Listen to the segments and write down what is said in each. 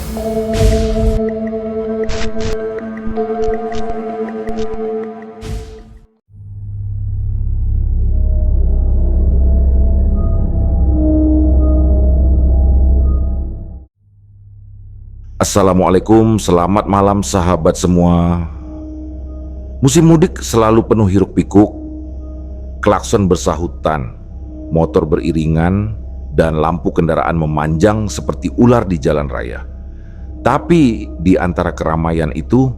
Assalamualaikum, selamat malam sahabat semua. Musim mudik selalu penuh hiruk pikuk, klakson bersahutan, motor beriringan, dan lampu kendaraan memanjang seperti ular di jalan raya. Tapi di antara keramaian itu,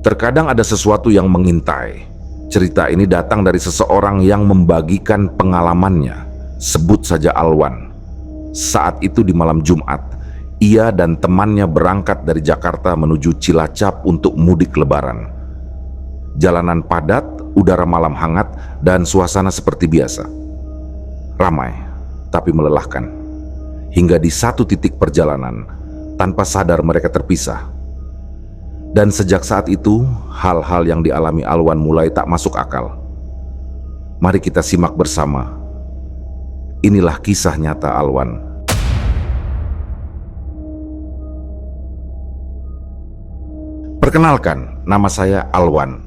terkadang ada sesuatu yang mengintai. Cerita ini datang dari seseorang yang membagikan pengalamannya, sebut saja Alwan. Saat itu di malam Jumat, ia dan temannya berangkat dari Jakarta menuju Cilacap untuk mudik lebaran. Jalanan padat, udara malam hangat, dan suasana seperti biasa. Ramai, tapi melelahkan. Hingga di satu titik perjalanan, tanpa sadar mereka terpisah. Dan sejak saat itu, hal-hal yang dialami Alwan mulai tak masuk akal. Mari kita simak bersama. Inilah kisah nyata Alwan. Perkenalkan, nama saya Alwan.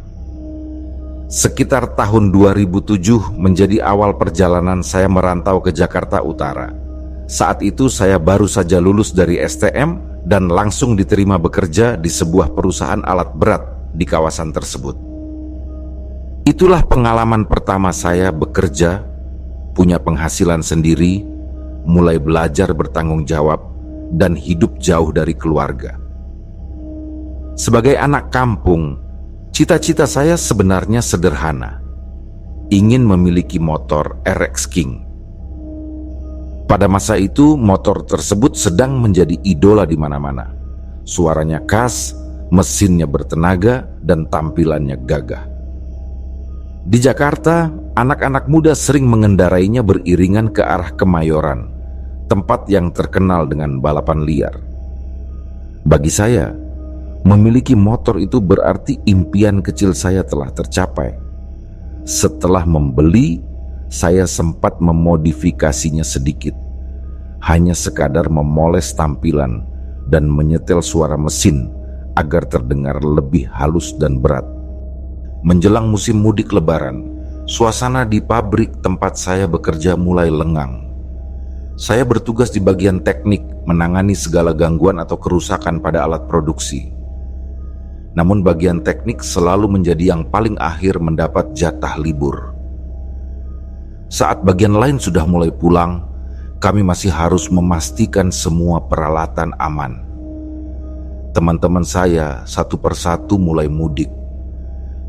Sekitar tahun 2007 menjadi awal perjalanan saya merantau ke Jakarta Utara. Saat itu saya baru saja lulus dari STM dan langsung diterima bekerja di sebuah perusahaan alat berat di kawasan tersebut. Itulah pengalaman pertama saya bekerja, punya penghasilan sendiri, mulai belajar bertanggung jawab, dan hidup jauh dari keluarga. Sebagai anak kampung, cita-cita saya sebenarnya sederhana. Ingin memiliki motor RX King. Pada masa itu, motor tersebut sedang menjadi idola di mana-mana. Suaranya khas, mesinnya bertenaga, dan tampilannya gagah. Di Jakarta, anak-anak muda sering mengendarainya beriringan ke arah Kemayoran, tempat yang terkenal dengan balapan liar. Bagi saya, memiliki motor itu berarti impian kecil saya telah tercapai. Setelah membeli, saya sempat memodifikasinya sedikit. Hanya sekadar memoles tampilan dan menyetel suara mesin agar terdengar lebih halus dan berat. Menjelang musim mudik lebaran, suasana di pabrik tempat saya bekerja mulai lengang. Saya bertugas di bagian teknik, menangani segala gangguan atau kerusakan pada alat produksi. Namun bagian teknik selalu menjadi yang paling akhir mendapat jatah libur. Saat bagian lain sudah mulai pulang, kami masih harus memastikan semua peralatan aman. Teman-teman saya satu persatu mulai mudik,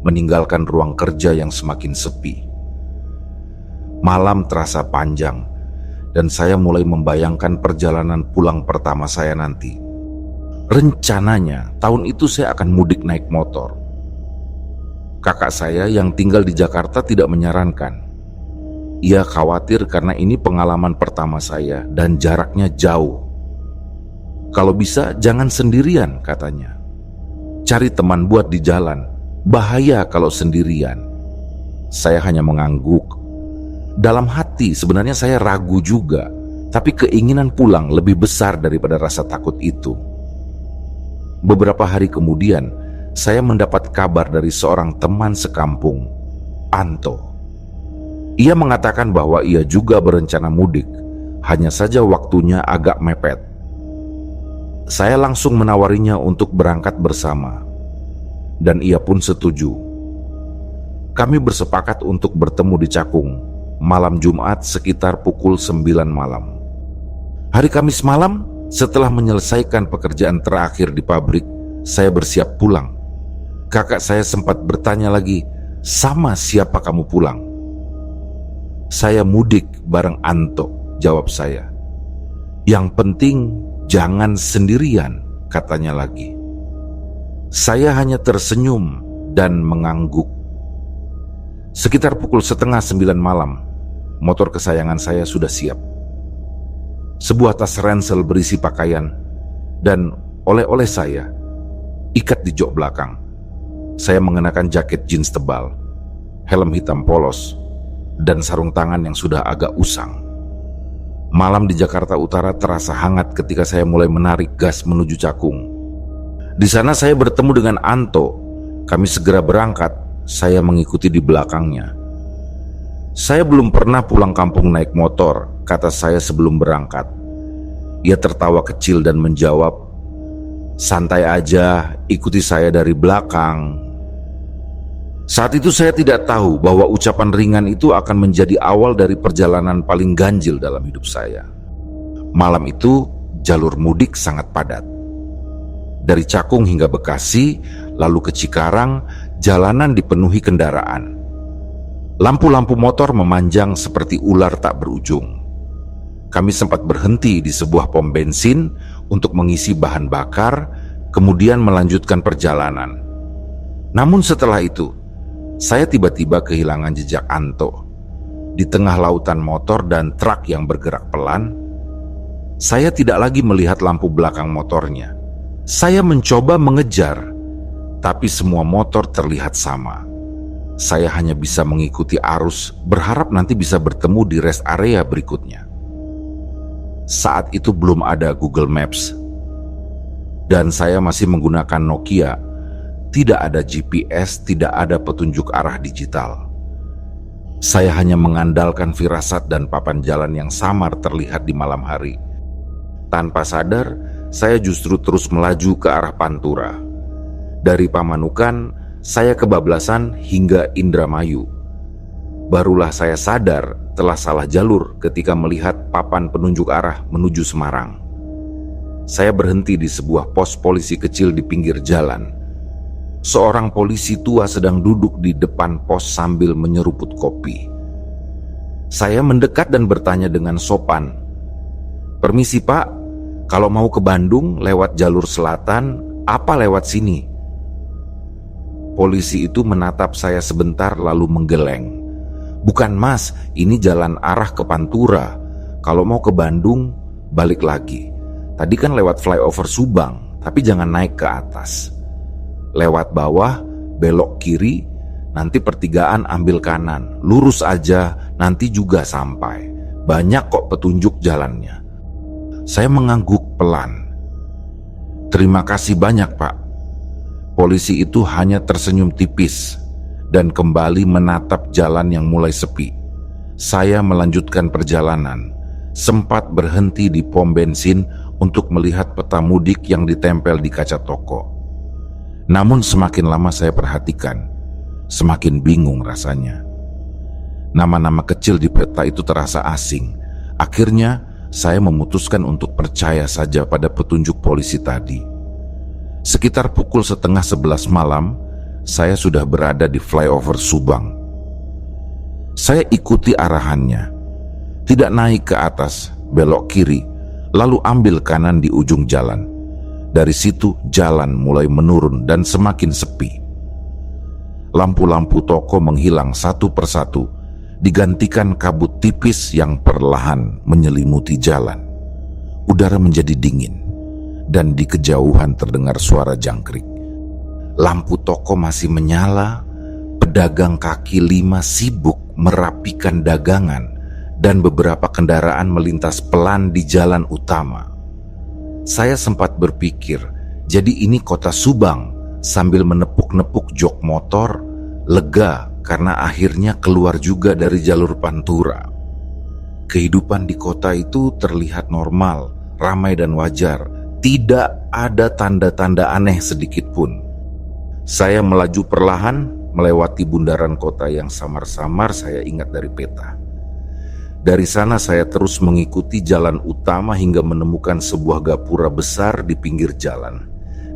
meninggalkan ruang kerja yang semakin sepi. Malam terasa panjang, dan saya mulai membayangkan perjalanan pulang pertama saya nanti. Rencananya, tahun itu saya akan mudik naik motor. Kakak saya yang tinggal di Jakarta tidak menyarankan. Ia khawatir karena ini pengalaman pertama saya dan jaraknya jauh. Kalau bisa, jangan sendirian, katanya. Cari teman buat di jalan, bahaya kalau sendirian. Saya hanya mengangguk. Dalam hati sebenarnya saya ragu juga, tapi keinginan pulang lebih besar daripada rasa takut itu. Beberapa hari kemudian, saya mendapat kabar dari seorang teman sekampung, Anto. Ia mengatakan bahwa ia juga berencana mudik, hanya saja waktunya agak mepet. Saya langsung menawarinya untuk berangkat bersama, dan ia pun setuju. Kami bersepakat untuk bertemu di Cakung, malam Jumat sekitar pukul 9 malam. Hari Kamis malam, setelah menyelesaikan pekerjaan terakhir di pabrik, saya bersiap pulang. Kakak saya sempat bertanya lagi, "Sama siapa kamu pulang?" "Saya mudik bareng Anto," jawab saya. "Yang penting jangan sendirian," katanya lagi. Saya hanya tersenyum dan mengangguk. Sekitar pukul 8:30 malam, motor kesayangan saya sudah siap. Sebuah tas ransel berisi pakaian dan oleh-oleh saya ikat di jok belakang. Saya mengenakan jaket jeans tebal, helm hitam polos, dan sarung tangan yang sudah agak usang. Malam di Jakarta Utara terasa hangat ketika saya mulai menarik gas menuju Cakung. Di sana saya bertemu dengan Anto. Kami segera berangkat, saya mengikuti di belakangnya. Saya belum pernah pulang kampung naik motor, kata saya sebelum berangkat. Ia tertawa kecil dan menjawab, "Santai aja, ikuti saya dari belakang." Saat itu saya tidak tahu bahwa ucapan ringan itu akan menjadi awal dari perjalanan paling ganjil dalam hidup saya. Malam itu jalur mudik sangat padat. Dari Cakung hingga Bekasi, lalu ke Cikarang, jalanan dipenuhi kendaraan. Lampu-lampu motor memanjang seperti ular tak berujung. Kami sempat berhenti di sebuah pom bensin untuk mengisi bahan bakar, kemudian melanjutkan perjalanan. Namun setelah itu, saya tiba-tiba kehilangan jejak Anto. Di tengah lautan motor dan truk yang bergerak pelan, saya tidak lagi melihat lampu belakang motornya. Saya mencoba mengejar, tapi semua motor terlihat sama. Saya hanya bisa mengikuti arus, berharap nanti bisa bertemu di rest area berikutnya. Saat itu belum ada Google Maps, dan saya masih menggunakan Nokia. Tidak ada GPS, tidak ada petunjuk arah digital. Saya hanya mengandalkan firasat dan papan jalan yang samar terlihat di malam hari. Tanpa sadar, saya justru terus melaju ke arah Pantura. Dari Pamanukan, saya kebablasan hingga Indramayu. Barulah saya sadar telah salah jalur ketika melihat papan penunjuk arah menuju Semarang. Saya berhenti di sebuah pos polisi kecil di pinggir jalan. Seorang polisi tua sedang duduk di depan pos sambil menyeruput kopi. Saya mendekat dan bertanya dengan sopan, "Permisi Pak, kalau mau ke Bandung lewat jalur selatan, apa lewat sini?" Polisi itu menatap saya sebentar lalu menggeleng. "Bukan Mas, ini jalan arah ke Pantura. Kalau mau ke Bandung, balik lagi. Tadi kan lewat flyover Subang, tapi jangan naik ke atas. Lewat bawah, belok kiri, nanti pertigaan ambil kanan, lurus aja, nanti juga sampai. Banyak kok petunjuk jalannya." Saya mengangguk pelan. "Terima kasih banyak Pak." Polisi itu hanya tersenyum tipis dan kembali menatap jalan yang mulai sepi. Saya melanjutkan perjalanan, sempat berhenti di pom bensin untuk melihat peta mudik yang ditempel di kaca toko. Namun semakin lama saya perhatikan, semakin bingung rasanya. Nama-nama kecil di peta itu terasa asing. Akhirnya saya memutuskan untuk percaya saja pada petunjuk polisi tadi. Sekitar pukul 10:30 malam, saya sudah berada di flyover Subang. Saya ikuti arahannya. Tidak naik ke atas, belok kiri, lalu ambil kanan di ujung jalan. Dari situ jalan mulai menurun dan semakin sepi. Lampu-lampu toko menghilang satu persatu, digantikan kabut tipis yang perlahan menyelimuti jalan. Udara menjadi dingin, dan di kejauhan terdengar suara jangkrik. Lampu toko masih menyala, pedagang kaki lima sibuk merapikan dagangan, dan beberapa kendaraan melintas pelan di jalan utama. Saya sempat berpikir, jadi ini kota Subang, sambil menepuk-nepuk jok motor, lega karena akhirnya keluar juga dari jalur Pantura. Kehidupan di kota itu terlihat normal, ramai dan wajar, tidak ada tanda-tanda aneh sedikit pun. Saya melaju perlahan, melewati bundaran kota yang samar-samar saya ingat dari peta. Dari sana saya terus mengikuti jalan utama hingga menemukan sebuah gapura besar di pinggir jalan.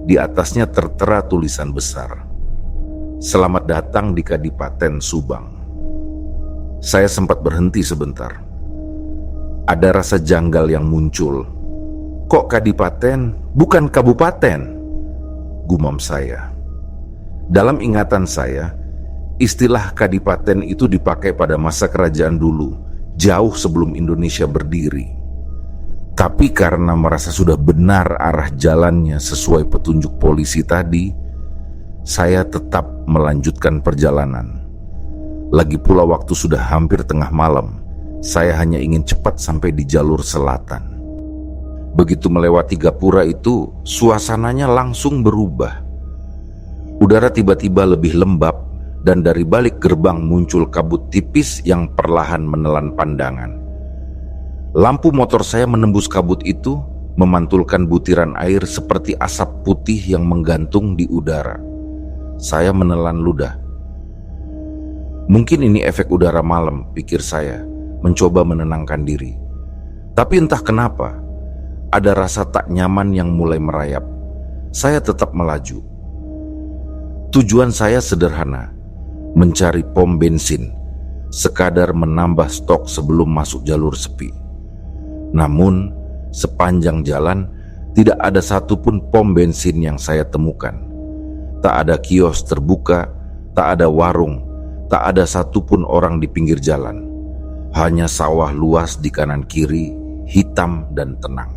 Di atasnya tertera tulisan besar, "Selamat datang di Kadipaten Subang." Saya sempat berhenti sebentar. Ada rasa janggal yang muncul. "Kok Kadipaten, bukan kabupaten?" gumam saya. Dalam ingatan saya, istilah Kadipaten itu dipakai pada masa kerajaan dulu, jauh sebelum Indonesia berdiri. Tapi karena merasa sudah benar arah jalannya sesuai petunjuk polisi tadi, saya tetap melanjutkan perjalanan. Lagi pula waktu sudah hampir tengah malam, Saya hanya ingin cepat sampai di jalur selatan. Begitu melewati gapura itu, suasananya langsung berubah. Udara tiba-tiba lebih lembab dan dari balik gerbang muncul kabut tipis yang perlahan menelan pandangan. Lampu motor saya menembus kabut itu, memantulkan butiran air seperti asap putih yang menggantung di udara. Saya menelan ludah. Mungkin ini efek udara malam, pikir saya, mencoba menenangkan diri. Tapi entah kenapa, ada rasa tak nyaman yang mulai merayap. Saya tetap melaju. Tujuan saya sederhana, mencari pom bensin, sekadar menambah stok sebelum masuk jalur sepi. Namun, sepanjang jalan, tidak ada satupun pom bensin yang saya temukan. Tak ada kios terbuka, tak ada warung, tak ada satupun orang di pinggir jalan. Hanya sawah luas di kanan kiri, hitam dan tenang.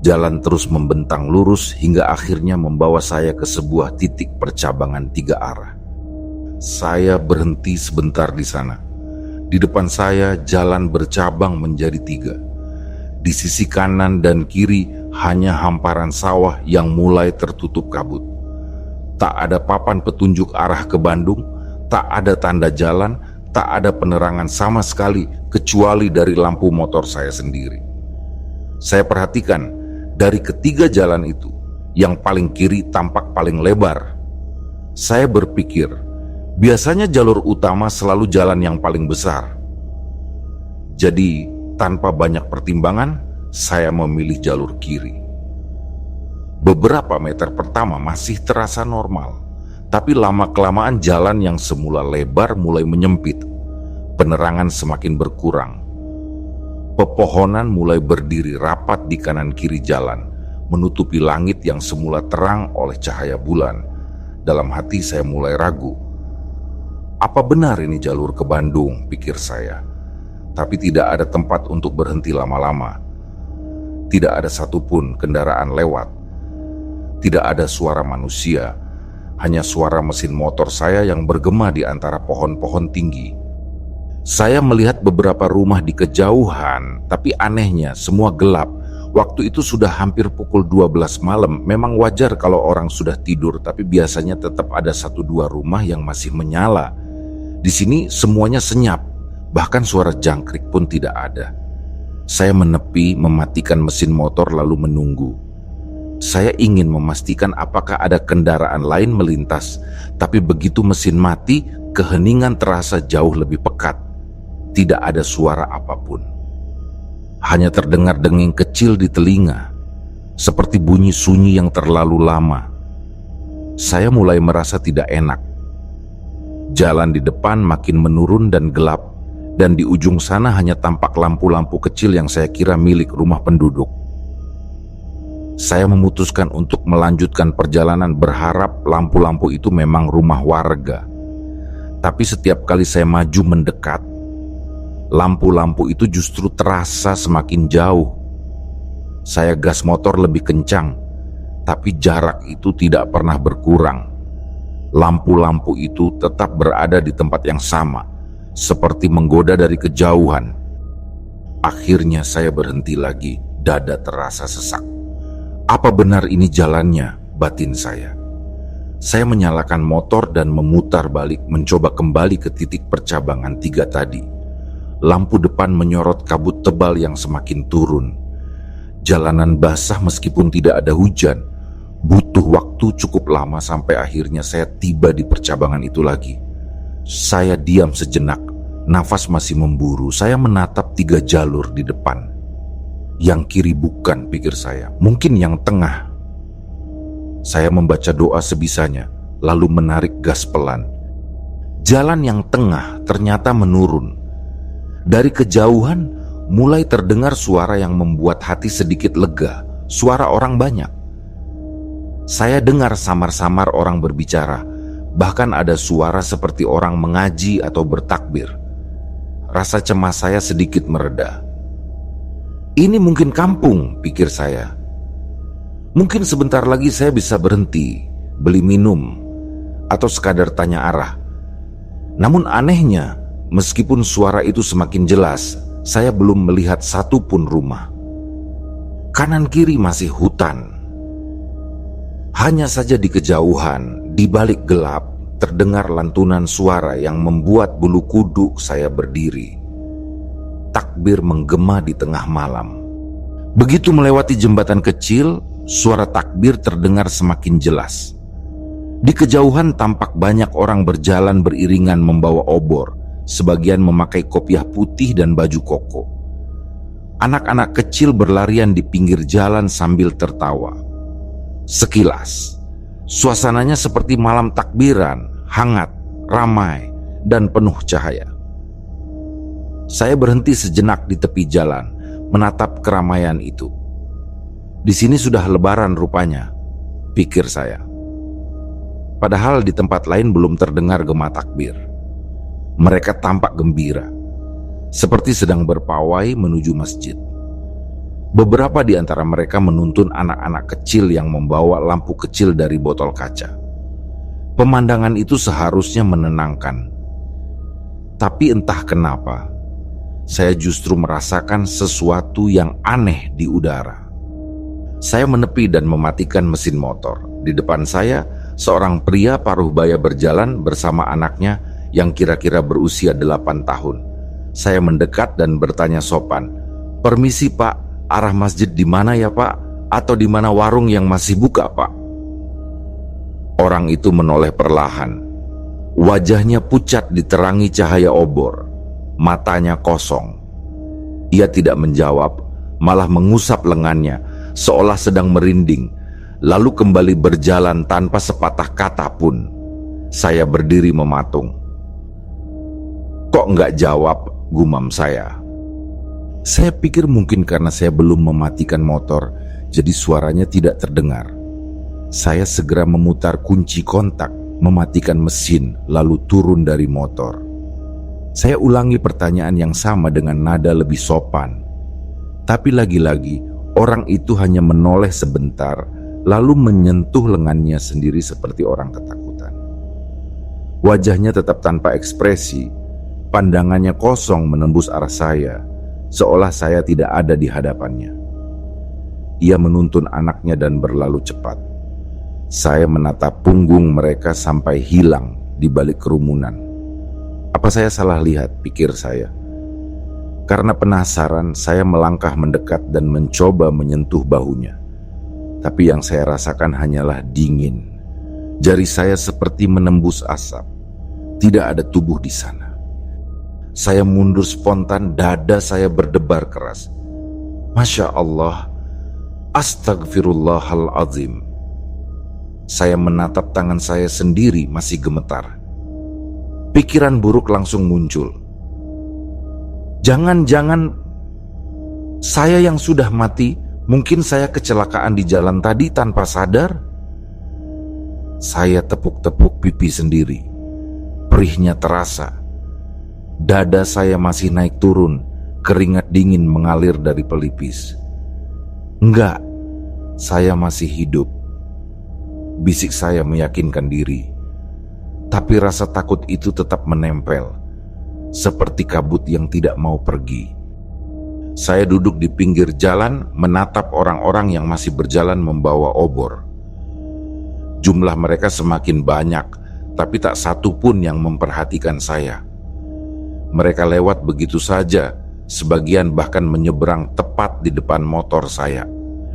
Jalan terus membentang lurus hingga akhirnya membawa saya ke sebuah titik percabangan 3 arah. Saya berhenti sebentar di sana. Di depan saya jalan bercabang menjadi 3. Di sisi kanan dan kiri hanya hamparan sawah yang mulai tertutup kabut. Tak ada papan petunjuk arah ke Bandung, tak ada tanda jalan, tak ada penerangan sama sekali kecuali dari lampu motor saya sendiri. Saya perhatikan, dari ketiga jalan itu, yang paling kiri tampak paling lebar. Saya berpikir, biasanya jalur utama selalu jalan yang paling besar. Jadi, tanpa banyak pertimbangan, saya memilih jalur kiri. Beberapa meter pertama masih terasa normal, tapi lama-kelamaan jalan yang semula lebar mulai menyempit. Penerangan semakin berkurang. Pepohonan mulai berdiri rapat di kanan kiri jalan, menutupi langit yang semula terang oleh cahaya bulan. Dalam hati saya mulai ragu. Apa benar ini jalur ke Bandung, pikir saya. Tapi tidak ada tempat untuk berhenti lama-lama. Tidak ada satupun kendaraan lewat. Tidak ada suara manusia, hanya suara mesin motor saya yang bergema di antara pohon-pohon tinggi. Saya melihat beberapa rumah di kejauhan, tapi anehnya semua gelap. Waktu itu sudah hampir pukul 12 malam. Memang wajar kalau orang sudah tidur, tapi biasanya tetap ada 1-2 rumah yang masih menyala. Di sini semuanya senyap, bahkan suara jangkrik pun tidak ada. Saya menepi, mematikan mesin motor lalu menunggu. Saya ingin memastikan apakah ada kendaraan lain melintas, tapi begitu mesin mati, keheningan terasa jauh lebih pekat. Tidak ada suara apapun. Hanya terdengar denging kecil di telinga, seperti bunyi sunyi yang terlalu lama. Saya mulai merasa tidak enak. Jalan di depan makin menurun dan gelap, dan di ujung sana hanya tampak lampu-lampu kecil yang saya kira milik rumah penduduk. Saya memutuskan untuk melanjutkan perjalanan berharap lampu-lampu itu memang rumah warga. Tapi setiap kali saya maju mendekat, lampu-lampu itu justru terasa semakin jauh. Saya gas motor lebih kencang, tapi jarak itu tidak pernah berkurang. Lampu-lampu itu tetap berada di tempat yang sama, seperti menggoda dari kejauhan. Akhirnya saya berhenti lagi, dada terasa sesak. Apa benar ini jalannya, batin saya. Saya menyalakan motor dan memutar balik, mencoba kembali ke titik percabangan 3 tadi. Lampu depan menyorot kabut tebal yang semakin turun. Jalanan basah meskipun tidak ada hujan. Butuh waktu cukup lama sampai akhirnya saya tiba di percabangan itu lagi. Saya diam sejenak, nafas masih memburu. Saya menatap 3 jalur di depan. Yang kiri bukan, pikir saya, mungkin yang tengah. Saya membaca doa sebisanya, lalu menarik gas pelan. Jalan yang tengah ternyata menurun. Dari kejauhan mulai terdengar suara yang membuat hati sedikit lega, suara orang banyak. Saya dengar samar-samar orang berbicara, bahkan ada suara seperti orang mengaji atau bertakbir. Rasa cemas saya sedikit mereda. Ini mungkin kampung, pikir saya. Mungkin sebentar lagi saya bisa berhenti, beli minum, atau sekadar tanya arah. Namun anehnya, meskipun suara itu semakin jelas, Saya belum melihat satupun rumah. Kanan kiri masih hutan. Hanya saja di kejauhan, di balik gelap, terdengar lantunan suara yang membuat bulu kuduk saya berdiri. Takbir menggema di tengah malam. Begitu melewati jembatan kecil, suara takbir terdengar semakin jelas. Di kejauhan tampak banyak orang berjalan beriringan membawa obor, sebagian memakai kopiah putih dan baju koko. Anak-anak kecil berlarian di pinggir jalan sambil tertawa. Sekilas, suasananya seperti malam takbiran, hangat, ramai, dan penuh cahaya. Saya berhenti sejenak di tepi jalan, menatap keramaian itu. Di sini sudah lebaran rupanya, pikir saya. Padahal di tempat lain belum terdengar gema takbir. Mereka tampak gembira, seperti sedang berpawai menuju masjid. Beberapa di antara mereka menuntun anak-anak kecil yang membawa lampu kecil dari botol kaca. Pemandangan itu seharusnya menenangkan. Tapi entah kenapa, saya justru merasakan sesuatu yang aneh di udara. Saya menepi dan mematikan mesin motor. Di depan saya, seorang pria paruh baya berjalan bersama anaknya yang kira-kira berusia 8 tahun. Saya mendekat dan bertanya sopan, "Permisi Pak, arah masjid di mana ya Pak? Atau di mana warung yang masih buka Pak?" Orang itu menoleh perlahan. Wajahnya pucat diterangi cahaya obor. Matanya kosong. Ia tidak menjawab, malah mengusap lengannya, seolah sedang merinding, lalu kembali berjalan tanpa sepatah kata pun. Saya berdiri mematung. "Kok nggak jawab?" gumam saya. Saya pikir mungkin karena saya belum mematikan motor, jadi suaranya tidak terdengar. Saya segera memutar kunci kontak, mematikan mesin, lalu turun dari motor. Saya ulangi pertanyaan yang sama dengan nada lebih sopan. Tapi lagi-lagi, orang itu hanya menoleh sebentar, lalu menyentuh lengannya sendiri seperti orang ketakutan. Wajahnya tetap tanpa ekspresi, pandangannya kosong menembus arah saya, seolah saya tidak ada di hadapannya. Ia menuntun anaknya dan berlalu cepat. Saya menatap punggung mereka sampai hilang di balik kerumunan. Apa saya salah lihat, pikir saya. Karena penasaran, saya melangkah mendekat dan mencoba menyentuh bahunya. Tapi yang saya rasakan hanyalah dingin. Jari saya seperti menembus asap. Tidak ada tubuh di sana. Saya mundur spontan, dada saya berdebar keras. Masya Allah, astagfirullahalazim. Saya menatap tangan saya sendiri masih gemetar. Pikiran buruk langsung muncul. Jangan-jangan saya yang sudah mati, mungkin saya kecelakaan di jalan tadi tanpa sadar. Saya tepuk-tepuk pipi sendiri. Perihnya terasa. Dada saya masih naik turun, keringat dingin mengalir dari pelipis. Enggak, saya masih hidup. Bisik saya meyakinkan diri. Tapi rasa takut itu tetap menempel, seperti kabut yang tidak mau pergi. Saya duduk di pinggir jalan, menatap orang-orang yang masih berjalan membawa obor. Jumlah mereka semakin banyak, tapi tak satu pun yang memperhatikan saya. Mereka lewat begitu saja, sebagian bahkan menyeberang tepat di depan motor saya.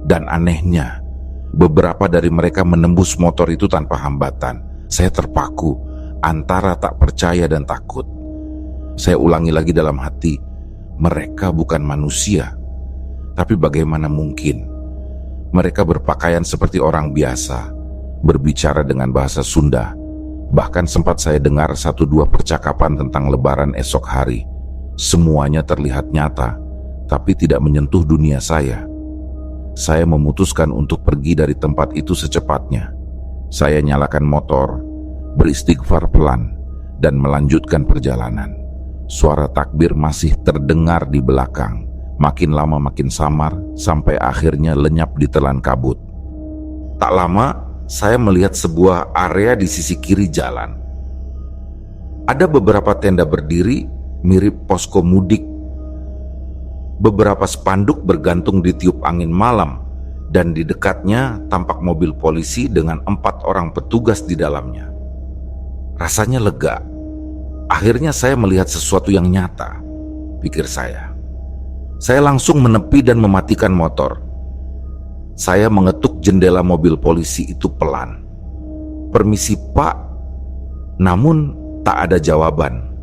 Dan anehnya, beberapa dari mereka menembus motor itu tanpa hambatan. Saya terpaku antara tak percaya dan takut. Saya ulangi lagi dalam hati, mereka bukan manusia. Tapi bagaimana mungkin? Mereka berpakaian seperti orang biasa, berbicara dengan bahasa Sunda. Bahkan sempat saya dengar 1-2 percakapan tentang lebaran esok hari. Semuanya terlihat nyata, tapi tidak menyentuh dunia saya. Saya memutuskan untuk pergi dari tempat itu secepatnya. Saya nyalakan motor, beristighfar pelan, dan melanjutkan perjalanan. Suara takbir masih terdengar di belakang, makin lama makin samar, sampai akhirnya lenyap di telan kabut. Tak lama, saya melihat sebuah area di sisi kiri jalan. Ada beberapa tenda berdiri, mirip posko mudik. Beberapa spanduk bergantung di tiup angin malam, dan di dekatnya tampak mobil polisi dengan 4 orang petugas di dalamnya. Rasanya lega. Akhirnya saya melihat sesuatu yang nyata, pikir saya. Saya langsung menepi dan mematikan motor. Saya mengetuk jendela mobil polisi itu pelan. "Permisi, Pak." Namun tak ada jawaban.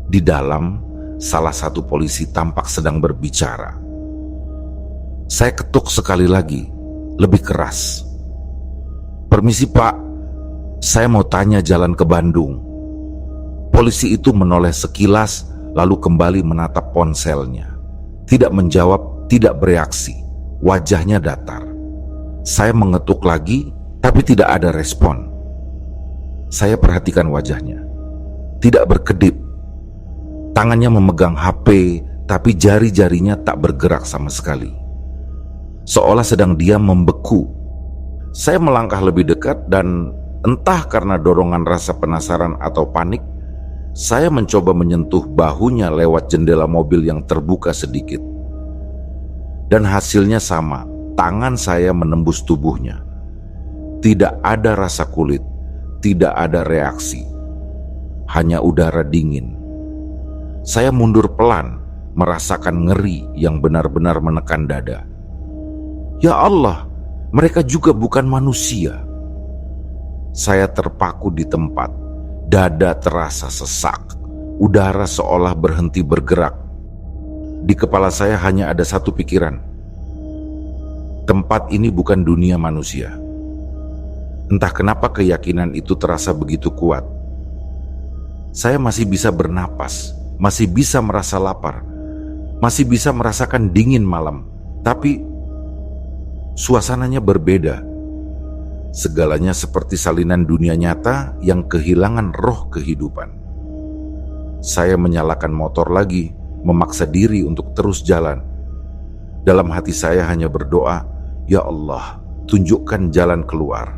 Di dalam, salah satu polisi tampak sedang berbicara. Saya ketuk sekali lagi, lebih keras. "Permisi, Pak. Saya mau tanya jalan ke Bandung." Polisi itu menoleh sekilas, lalu kembali menatap ponselnya. Tidak menjawab, tidak bereaksi. Wajahnya datar. Saya mengetuk lagi, tapi tidak ada respon. Saya perhatikan wajahnya. Tidak berkedip. Tangannya memegang HP, tapi jari-jarinya tak bergerak sama sekali. Seolah sedang diam membeku. Saya melangkah lebih dekat dan entah karena dorongan rasa penasaran atau panik, saya mencoba menyentuh bahunya lewat jendela mobil yang terbuka sedikit. Dan hasilnya sama, tangan saya menembus tubuhnya. Tidak ada rasa kulit, tidak ada reaksi. Hanya udara dingin. Saya mundur pelan, merasakan ngeri yang benar-benar menekan dada. Ya Allah, mereka juga bukan manusia. Saya terpaku di tempat, dada terasa sesak, udara seolah berhenti bergerak. Di kepala saya hanya ada satu pikiran. Tempat ini bukan dunia manusia. Entah kenapa keyakinan itu terasa begitu kuat. Saya masih bisa bernapas, masih bisa merasa lapar, masih bisa merasakan dingin malam, tapi suasananya berbeda. Segalanya seperti salinan dunia nyata yang kehilangan roh kehidupan. Saya menyalakan motor lagi, memaksa diri untuk terus jalan. Dalam hati saya hanya berdoa, "Ya Allah, tunjukkan jalan keluar."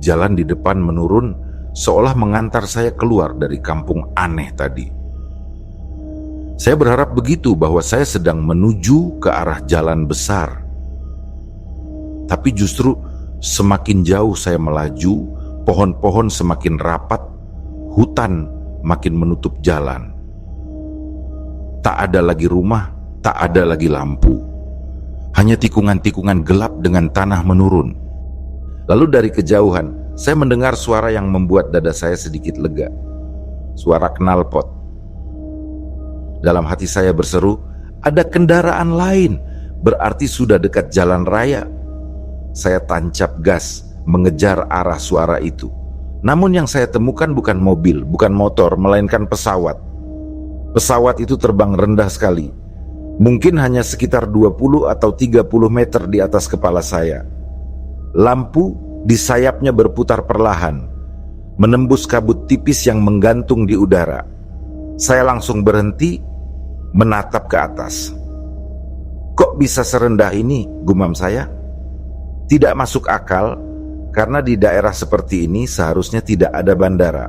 Jalan di depan menurun, seolah mengantar saya keluar dari kampung aneh tadi. Saya berharap begitu, bahwa saya sedang menuju ke arah jalan besar. Tapi justru semakin jauh saya melaju, pohon-pohon semakin rapat, hutan makin menutup jalan. Tak ada lagi rumah, tak ada lagi lampu. Hanya tikungan-tikungan gelap dengan tanah menurun. Lalu dari kejauhan, saya mendengar suara yang membuat dada saya sedikit lega. Suara knalpot. Dalam hati saya berseru, ada kendaraan lain, berarti sudah dekat jalan raya. Saya tancap gas, mengejar arah suara itu. Namun yang saya temukan bukan mobil, bukan motor, melainkan pesawat. Pesawat itu terbang rendah sekali. Mungkin hanya sekitar 20 atau 30 meter di atas kepala saya. Lampu di sayapnya berputar perlahan, menembus kabut tipis yang menggantung di udara. Saya langsung berhenti, menatap ke atas. Kok bisa serendah ini, gumam saya? Tidak masuk akal, karena di daerah seperti ini seharusnya tidak ada bandara.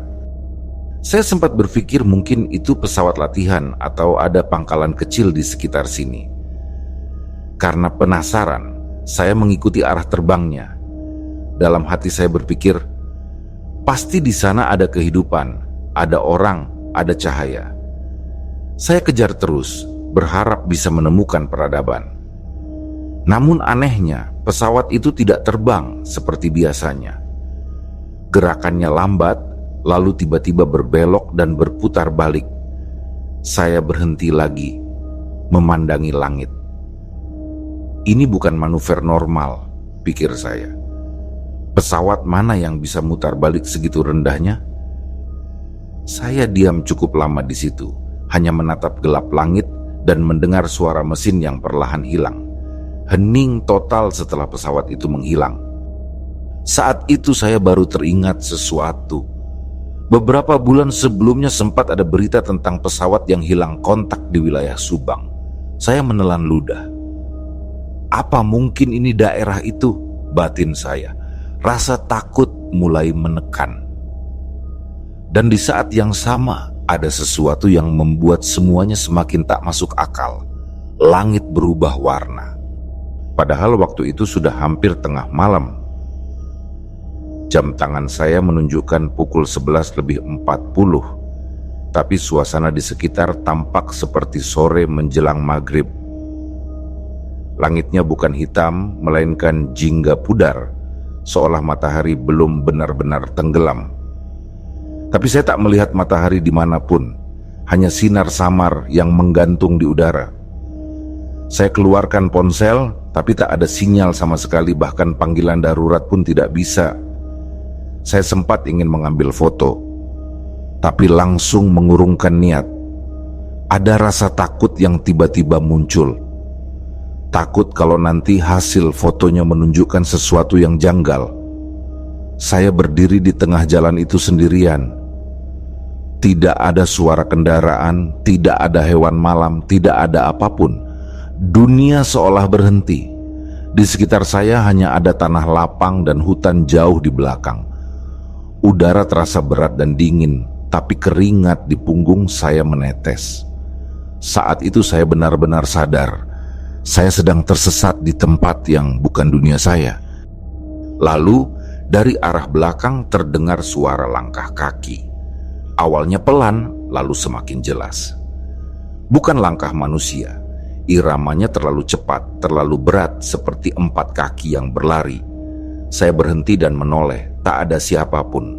Saya sempat berpikir mungkin itu pesawat latihan atau ada pangkalan kecil di sekitar sini. Karena penasaran, saya mengikuti arah terbangnya. Dalam hati saya berpikir, pasti di sana ada kehidupan, ada orang, ada cahaya. Saya kejar terus, berharap bisa menemukan peradaban. Namun anehnya, pesawat itu tidak terbang seperti biasanya. Gerakannya lambat, lalu tiba-tiba berbelok dan berputar balik. Saya berhenti lagi, memandangi langit. Ini bukan manuver normal, pikir saya. Pesawat mana yang bisa mutar balik segitu rendahnya? Saya diam cukup lama di situ, hanya menatap gelap langit dan mendengar suara mesin yang perlahan hilang. Hening total setelah pesawat itu menghilang. Saat itu saya baru teringat sesuatu. Beberapa bulan sebelumnya sempat ada berita tentang pesawat yang hilang kontak di wilayah Subang. Saya menelan ludah. Apa mungkin ini daerah itu? Batin saya. Rasa takut mulai menekan. Dan di saat yang sama ada sesuatu yang membuat semuanya semakin tak masuk akal. langit berubah warna. Padahal waktu itu sudah hampir tengah malam. Jam tangan saya menunjukkan pukul 11:40, tapi suasana di sekitar tampak seperti sore menjelang maghrib. Langitnya bukan hitam, melainkan jingga pudar, seolah matahari belum benar-benar tenggelam. Tapi saya tak melihat matahari dimanapun, hanya sinar samar yang menggantung di udara. Saya keluarkan ponsel, tapi tak ada sinyal sama sekali, bahkan panggilan darurat pun tidak bisa. Saya sempat ingin mengambil foto, tapi langsung mengurungkan niat. Ada rasa takut yang tiba-tiba muncul. Takut kalau nanti hasil fotonya menunjukkan sesuatu yang janggal. Saya berdiri di tengah jalan itu sendirian. Tidak ada suara kendaraan, tidak ada hewan malam, tidak ada apapun. Dunia seolah berhenti. Di sekitar saya hanya ada tanah lapang dan hutan jauh di belakang. Udara terasa berat dan dingin, tapi keringat di punggung saya menetes. Saat itu saya benar-benar sadar, saya sedang tersesat di tempat yang bukan dunia saya. Lalu, dari arah belakang terdengar suara langkah kaki. Awalnya pelan, lalu semakin jelas. Bukan langkah manusia, iramanya terlalu cepat, terlalu berat, seperti 4 kaki yang berlari. Saya berhenti dan menoleh, tak ada siapapun.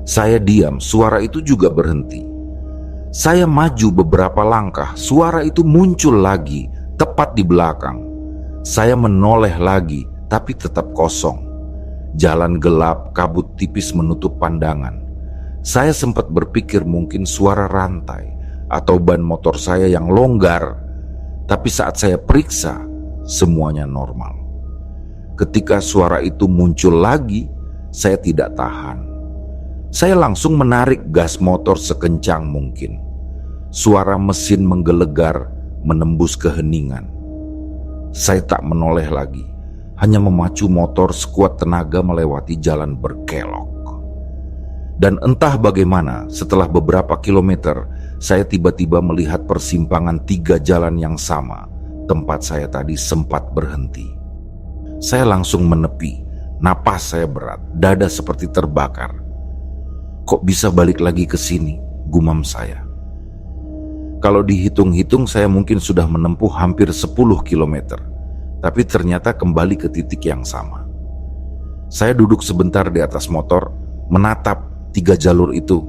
Saya diam, suara itu juga berhenti. Saya maju beberapa langkah, suara itu muncul lagi, tepat di belakang. Saya menoleh lagi, tapi tetap kosong. Jalan gelap, kabut tipis menutup pandangan. Saya sempat berpikir mungkin suara rantai atau ban motor saya yang longgar, tapi saat saya periksa, semuanya normal. Ketika suara itu muncul lagi, saya tidak tahan. Saya langsung menarik gas motor sekencang mungkin. Suara mesin menggelegar, menembus keheningan. Saya tak menoleh lagi, hanya memacu motor sekuat tenaga melewati jalan berkelok. Dan entah bagaimana, setelah beberapa kilometer, saya tiba-tiba melihat persimpangan 3 jalan yang sama. Tempat saya tadi sempat berhenti. Saya langsung menepi, napas saya berat, dada seperti terbakar. Kok bisa balik lagi ke sini, gumam saya. Kalau dihitung-hitung saya mungkin sudah menempuh hampir 10 kilometer, tapi ternyata kembali ke titik yang sama. Saya duduk sebentar di atas motor, menatap 3 jalur itu.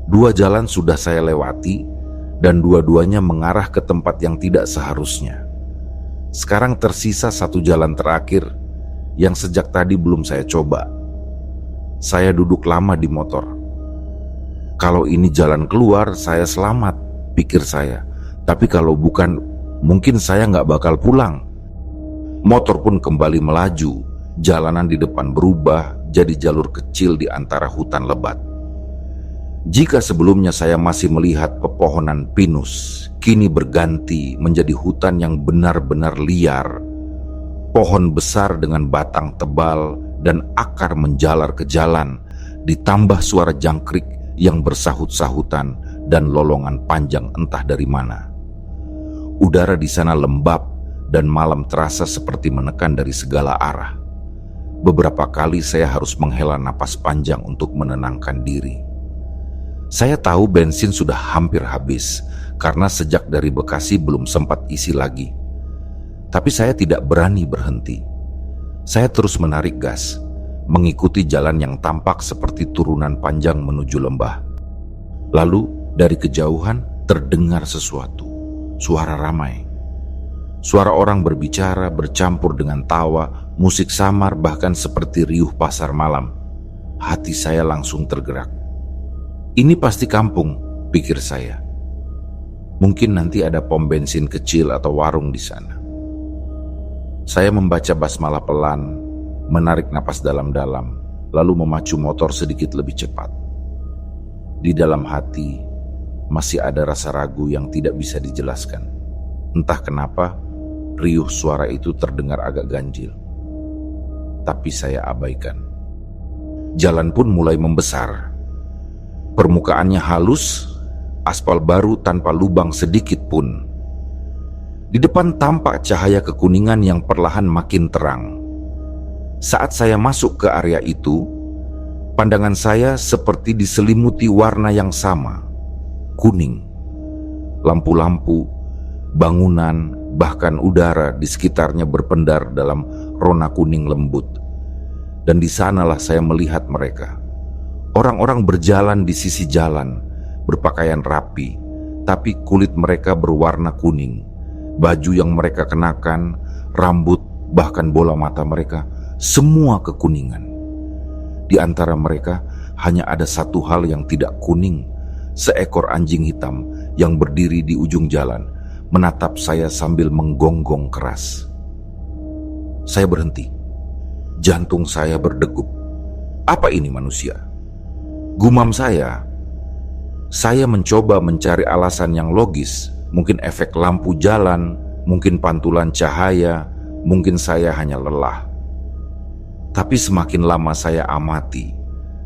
2 jalan sudah saya lewati, dan dua-duanya mengarah ke tempat yang tidak seharusnya. Sekarang tersisa 1 jalan terakhir, yang sejak tadi belum saya coba. Saya duduk lama di motor. Kalau ini jalan keluar, saya selamat, pikir saya. Tapi kalau bukan, mungkin saya nggak bakal pulang. Motor pun kembali melaju. Jalanan di depan berubah jadi jalur kecil di antara hutan lebat. Jika sebelumnya saya masih melihat pepohonan pinus, kini berganti menjadi hutan yang benar-benar liar. Pohon besar dengan batang tebal dan akar menjalar ke jalan, ditambah suara jangkrik yang bersahut-sahutan dan lolongan panjang entah dari mana. Udara di sana lembab dan malam terasa seperti menekan dari segala arah. Beberapa kali saya harus menghela napas panjang untuk menenangkan diri. Saya tahu bensin sudah hampir habis karena sejak dari Bekasi belum sempat isi lagi. Tapi saya tidak berani berhenti. Saya terus menarik gas, mengikuti jalan yang tampak seperti turunan panjang menuju lembah. Lalu dari kejauhan terdengar sesuatu, suara ramai. Suara orang berbicara bercampur dengan tawa, musik samar, bahkan seperti riuh pasar malam. Hati saya langsung tergerak. Ini pasti kampung, pikir saya. Mungkin nanti ada pom bensin kecil atau warung di sana. Saya membaca basmalah pelan, menarik napas dalam-dalam, lalu memacu motor sedikit lebih cepat. Di dalam hati, masih ada rasa ragu yang tidak bisa dijelaskan. Entah kenapa, riuh suara itu terdengar agak ganjil. Tapi saya abaikan. Jalan pun mulai membesar. Permukaannya halus, aspal baru tanpa lubang sedikit pun. Di depan tampak cahaya kekuningan yang perlahan makin terang. Saat saya masuk ke area itu, pandangan saya seperti diselimuti warna yang sama, kuning. Lampu-lampu, bangunan, bahkan udara di sekitarnya berpendar dalam rona kuning lembut. Dan di sanalah saya melihat mereka. Orang-orang berjalan di sisi jalan, berpakaian rapi, tapi kulit mereka berwarna kuning. Baju yang mereka kenakan, rambut, bahkan bola mata mereka, semua kekuningan. Di antara mereka hanya ada satu hal yang tidak kuning, seekor anjing hitam yang berdiri di ujung jalan, menatap saya sambil menggonggong keras. Saya berhenti. Jantung saya berdegup. Apa ini manusia? Gumam saya. Saya mencoba mencari alasan yang logis, mungkin efek lampu jalan, mungkin pantulan cahaya, mungkin saya hanya lelah. Tapi semakin lama saya amati,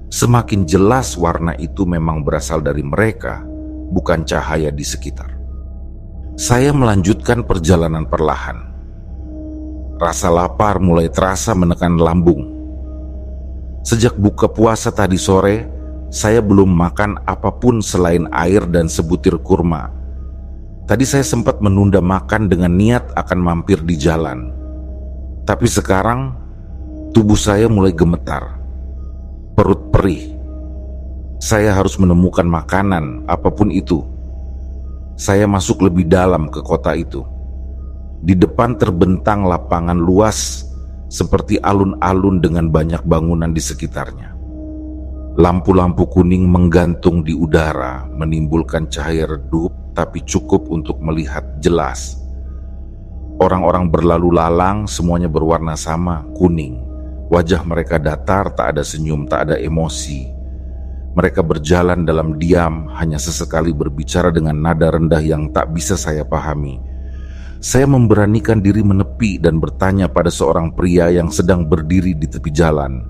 semakin jelas warna itu memang berasal dari mereka, bukan cahaya di sekitar. Saya melanjutkan perjalanan perlahan. Rasa lapar mulai terasa menekan lambung. Sejak buka puasa tadi sore, saya belum makan apapun selain air dan sebutir kurma. Tadi saya sempat menunda makan dengan niat akan mampir di jalan. Tapi sekarang, tubuh saya mulai gemetar. Perut perih. Saya harus menemukan makanan, apapun itu. Saya masuk lebih dalam ke kota itu. Di depan terbentang lapangan luas, seperti alun-alun dengan banyak bangunan di sekitarnya. Lampu-lampu kuning menggantung di udara, menimbulkan cahaya redup, tapi cukup untuk melihat jelas. Orang-orang berlalu lalang, semuanya berwarna sama, kuning. Wajah mereka datar, tak ada senyum, tak ada emosi. Mereka berjalan dalam diam, hanya sesekali berbicara dengan nada rendah yang tak bisa saya pahami. Saya memberanikan diri menepi dan bertanya pada seorang pria yang sedang berdiri di tepi jalan.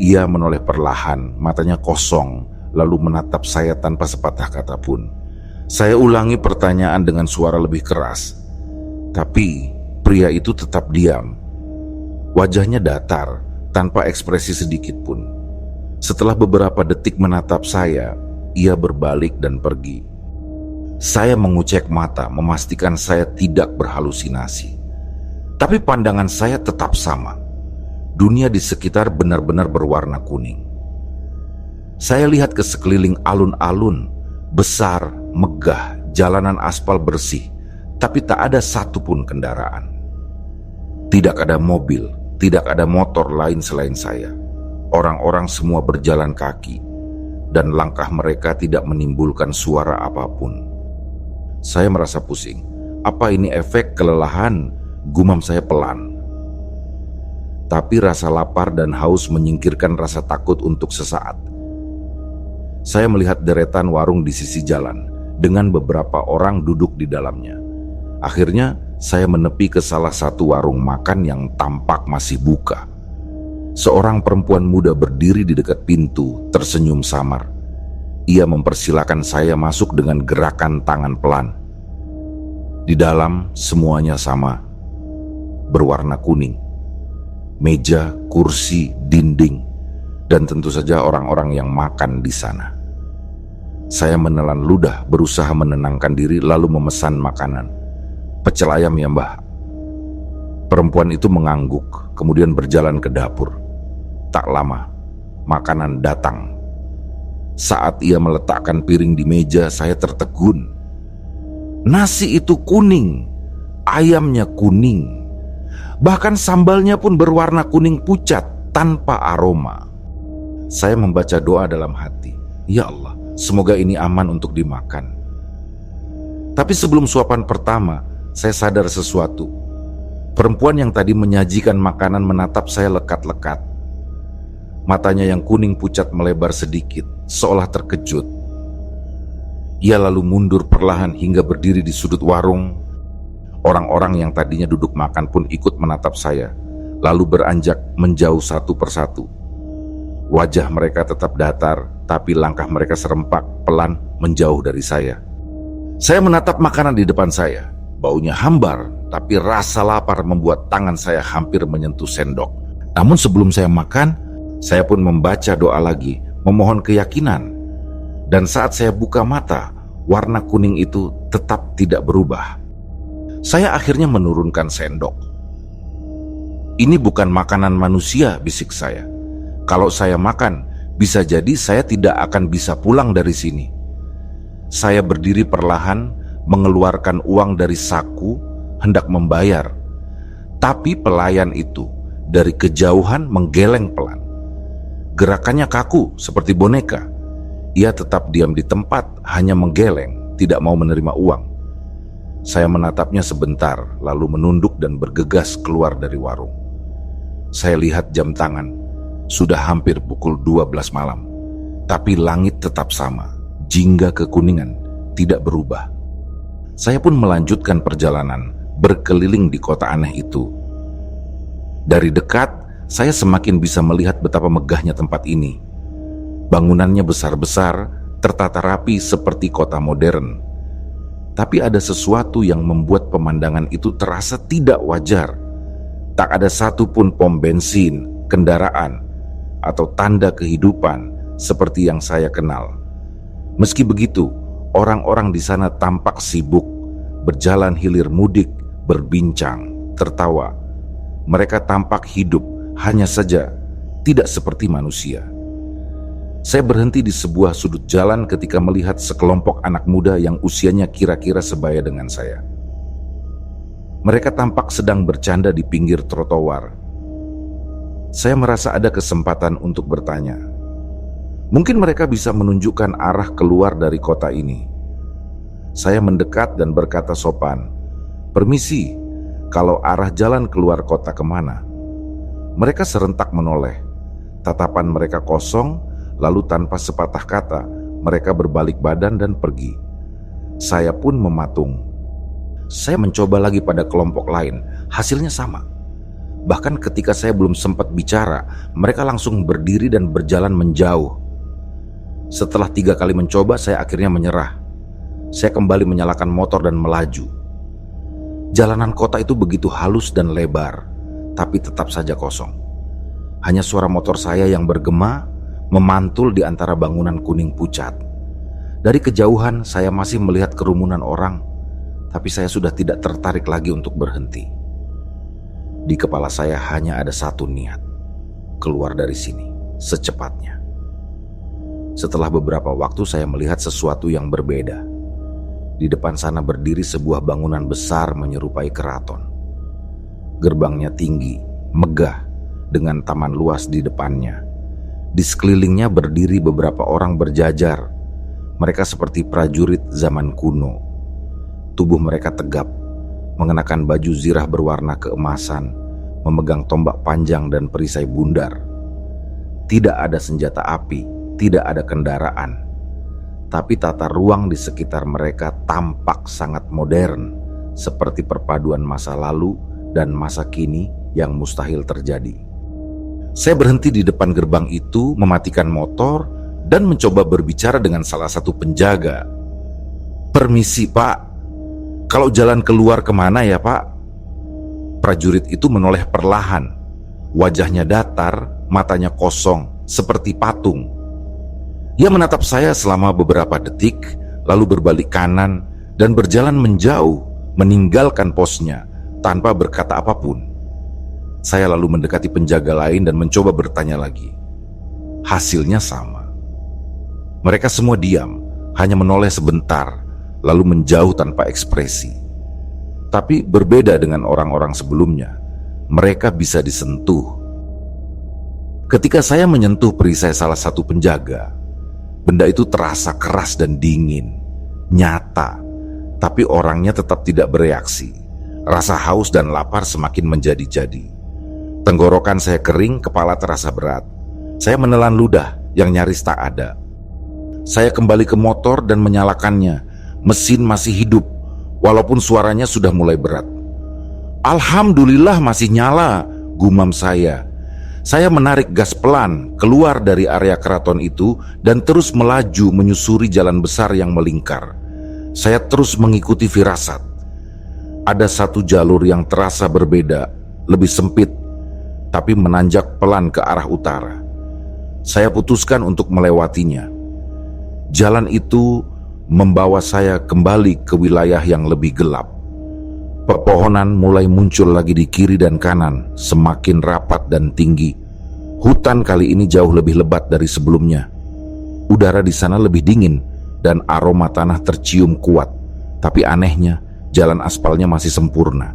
Ia menoleh perlahan, matanya kosong, lalu menatap saya tanpa sepatah kata pun. Saya ulangi pertanyaan dengan suara lebih keras. Tapi pria itu tetap diam. Wajahnya datar, tanpa ekspresi sedikit pun. Setelah beberapa detik menatap saya, ia berbalik dan pergi. Saya mengucek mata, memastikan saya tidak berhalusinasi. Tapi pandangan saya tetap sama. Dunia di sekitar benar-benar berwarna kuning. Saya lihat ke sekeliling alun-alun, besar, megah, jalanan aspal bersih, tapi tak ada satupun kendaraan. Tidak ada mobil, tidak ada motor lain selain saya. Orang-orang semua berjalan kaki, dan langkah mereka tidak menimbulkan suara apapun. Saya merasa pusing. Apa ini efek kelelahan? Gumam saya pelan. Tapi rasa lapar dan haus menyingkirkan rasa takut untuk sesaat. Saya melihat deretan warung di sisi jalan, dengan beberapa orang duduk di dalamnya. Akhirnya, saya menepi ke salah satu warung makan yang tampak masih buka. Seorang perempuan muda berdiri di dekat pintu, tersenyum samar. Ia mempersilakan saya masuk dengan gerakan tangan pelan. Di dalam semuanya sama, berwarna kuning. Meja, kursi, dinding, dan tentu saja orang-orang yang makan di sana. Saya menelan ludah, berusaha menenangkan diri lalu memesan makanan. Pecel ayam ya mbah. Perempuan itu mengangguk, kemudian berjalan ke dapur. Tak lama, makanan datang. Saat ia meletakkan piring di meja, saya tertegun. Nasi itu kuning, ayamnya kuning, bahkan sambalnya pun berwarna kuning pucat tanpa aroma. Saya membaca doa dalam hati, ya Allah, semoga ini aman untuk dimakan. Tapi sebelum suapan pertama, saya sadar sesuatu. Perempuan yang tadi menyajikan makanan menatap saya lekat-lekat. Matanya yang kuning pucat melebar sedikit, seolah terkejut. Ia lalu mundur perlahan hingga berdiri di sudut warung. Orang-orang yang tadinya duduk makan pun ikut menatap saya, lalu beranjak menjauh satu persatu. Wajah mereka tetap datar, tapi langkah mereka serempak pelan menjauh dari saya. Saya menatap makanan di depan saya. Baunya hambar, tapi rasa lapar membuat tangan saya hampir menyentuh sendok. Namun sebelum saya makan, saya pun membaca doa lagi, memohon keyakinan. Dan saat saya buka mata, warna kuning itu tetap tidak berubah. Saya akhirnya menurunkan sendok. Ini bukan makanan manusia, bisik saya. Kalau saya makan, bisa jadi saya tidak akan bisa pulang dari sini. Saya berdiri perlahan, mengeluarkan uang dari saku, hendak membayar. Tapi pelayan itu dari kejauhan menggeleng pelan. Gerakannya kaku seperti boneka. Ia tetap diam di tempat, hanya menggeleng, tidak mau menerima uang. Saya menatapnya sebentar, lalu menunduk dan bergegas keluar dari warung. Saya lihat jam tangan, sudah hampir pukul 12 malam. Tapi langit tetap sama, jingga kekuningan, tidak berubah. Saya pun melanjutkan perjalanan, berkeliling di kota aneh itu. Dari dekat, saya semakin bisa melihat betapa megahnya tempat ini. Bangunannya besar-besar, tertata rapi seperti kota modern. Tapi ada sesuatu yang membuat pemandangan itu terasa tidak wajar. Tak ada satupun pom bensin, kendaraan, atau tanda kehidupan seperti yang saya kenal. Meski begitu, orang-orang di sana tampak sibuk, berjalan hilir mudik, berbincang, tertawa. Mereka tampak hidup, hanya saja tidak seperti manusia. Saya berhenti di sebuah sudut jalan ketika melihat sekelompok anak muda yang usianya kira-kira sebaya dengan saya. Mereka tampak sedang bercanda di pinggir trotoar. Saya merasa ada kesempatan untuk bertanya. Mungkin mereka bisa menunjukkan arah keluar dari kota ini. Saya mendekat dan berkata sopan, "Permisi, kalau arah jalan keluar kota kemana?" Mereka serentak menoleh. Tatapan mereka kosong, lalu tanpa sepatah kata, mereka berbalik badan dan pergi. Saya pun mematung. Saya mencoba lagi pada kelompok lain, hasilnya sama. Bahkan ketika saya belum sempat bicara, mereka langsung berdiri dan berjalan menjauh. Setelah 3 kali mencoba, saya akhirnya menyerah. Saya kembali menyalakan motor dan melaju. Jalanan kota itu begitu halus dan lebar, tapi tetap saja kosong. Hanya suara motor saya yang bergema, memantul di antara bangunan kuning pucat. Dari kejauhan, saya masih melihat kerumunan orang, tapi saya sudah tidak tertarik lagi untuk berhenti. Di kepala saya hanya ada satu niat, keluar dari sini secepatnya. Setelah beberapa waktu saya melihat sesuatu yang berbeda. Di depan sana berdiri sebuah bangunan besar menyerupai keraton. Gerbangnya tinggi, megah, dengan taman luas di depannya. Di sekelilingnya berdiri beberapa orang berjajar. Mereka seperti prajurit zaman kuno. Tubuh mereka tegap, mengenakan baju zirah berwarna keemasan, memegang tombak panjang dan perisai bundar. Tidak ada senjata api, tidak ada kendaraan. Tapi tata ruang di sekitar mereka tampak sangat modern, seperti perpaduan masa lalu dan masa kini yang mustahil terjadi. Saya berhenti di depan gerbang itu, mematikan motor, dan mencoba berbicara dengan salah satu penjaga. "Permisi, Pak. Kalau jalan keluar kemana ya, Pak?" Prajurit itu menoleh perlahan. Wajahnya datar, matanya kosong, seperti patung. Ia menatap saya selama beberapa detik, lalu berbalik kanan dan berjalan menjauh, meninggalkan posnya tanpa berkata apapun. Saya lalu mendekati penjaga lain dan mencoba bertanya lagi. Hasilnya sama. Mereka semua diam, hanya menoleh sebentar, lalu menjauh tanpa ekspresi. Tapi berbeda dengan orang-orang sebelumnya, mereka bisa disentuh. Ketika saya menyentuh perisai salah satu penjaga, benda itu terasa keras dan dingin, nyata, tapi orangnya tetap tidak bereaksi. Rasa haus dan lapar semakin menjadi-jadi. Tenggorokan saya kering, kepala terasa berat. Saya menelan ludah yang nyaris tak ada. Saya kembali ke motor dan menyalakannya. Mesin masih hidup, walaupun suaranya sudah mulai berat. "Alhamdulillah masih nyala," gumam saya. Saya menarik gas pelan keluar dari area keraton itu dan terus melaju menyusuri jalan besar yang melingkar. Saya terus mengikuti firasat. Ada satu jalur yang terasa berbeda, lebih sempit, tapi menanjak pelan ke arah utara. Saya putuskan untuk melewatinya. Jalan itu membawa saya kembali ke wilayah yang lebih gelap. Pepohonan mulai muncul lagi di kiri dan kanan, semakin rapat dan tinggi. Hutan kali ini jauh lebih lebat dari sebelumnya. Udara di sana lebih dingin dan aroma tanah tercium kuat. Tapi anehnya, jalan aspalnya masih sempurna.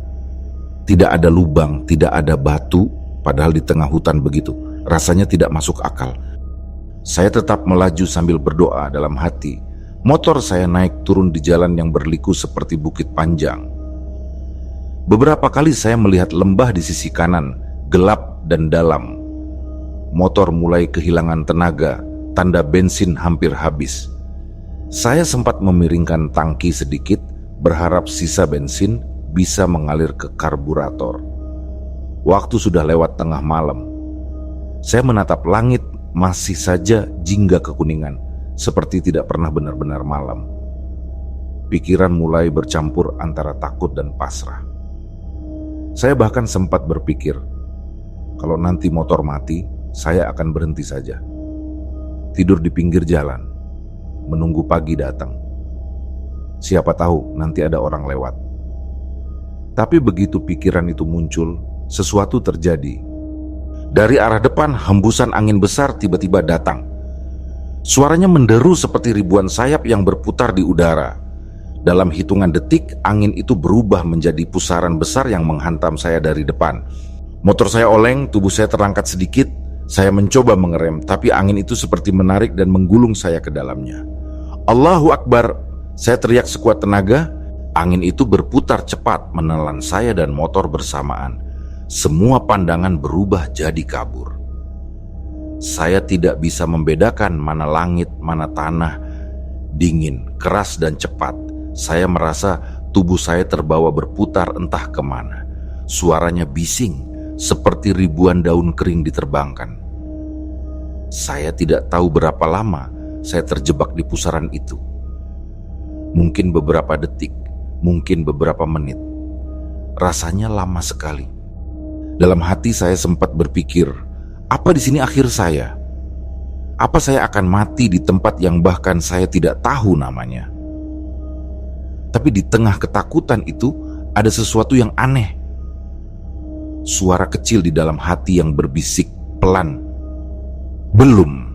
Tidak ada lubang, tidak ada batu, padahal di tengah hutan begitu. Rasanya tidak masuk akal. Saya tetap melaju sambil berdoa dalam hati. Motor saya naik turun di jalan yang berliku seperti bukit panjang. Beberapa kali saya melihat lembah di sisi kanan, gelap dan dalam. Motor mulai kehilangan tenaga, tanda bensin hampir habis. Saya sempat memiringkan tangki sedikit, berharap sisa bensin bisa mengalir ke karburator. Waktu sudah lewat tengah malam. Saya menatap langit, masih saja jingga kekuningan, seperti tidak pernah benar-benar malam. Pikiran mulai bercampur antara takut dan pasrah. Saya bahkan sempat berpikir, kalau nanti motor mati, saya akan berhenti saja. Tidur di pinggir jalan, menunggu pagi datang. Siapa tahu nanti ada orang lewat. Tapi begitu pikiran itu muncul, sesuatu terjadi. Dari arah depan, hembusan angin besar tiba-tiba datang. Suaranya menderu seperti ribuan sayap yang berputar di udara. Dalam hitungan detik, angin itu berubah menjadi pusaran besar yang menghantam saya dari depan. Motor saya oleng, tubuh saya terangkat sedikit. Saya mencoba mengerem, tapi angin itu seperti menarik dan menggulung saya ke dalamnya. Allahu Akbar! Saya teriak sekuat tenaga. Angin itu berputar cepat menelan saya dan motor bersamaan. Semua pandangan berubah jadi kabur. Saya tidak bisa membedakan mana langit, mana tanah. Dingin, keras dan cepat. Saya merasa tubuh saya terbawa berputar entah kemana. Suaranya bising, seperti ribuan daun kering diterbangkan. Saya tidak tahu berapa lama saya terjebak di pusaran itu. Mungkin beberapa detik, mungkin beberapa menit. Rasanya lama sekali. Dalam hati saya sempat berpikir, apa di sini akhir saya? Apa saya akan mati di tempat yang bahkan saya tidak tahu namanya? Tapi di tengah ketakutan itu ada sesuatu yang aneh. Suara kecil di dalam hati yang berbisik pelan. Belum,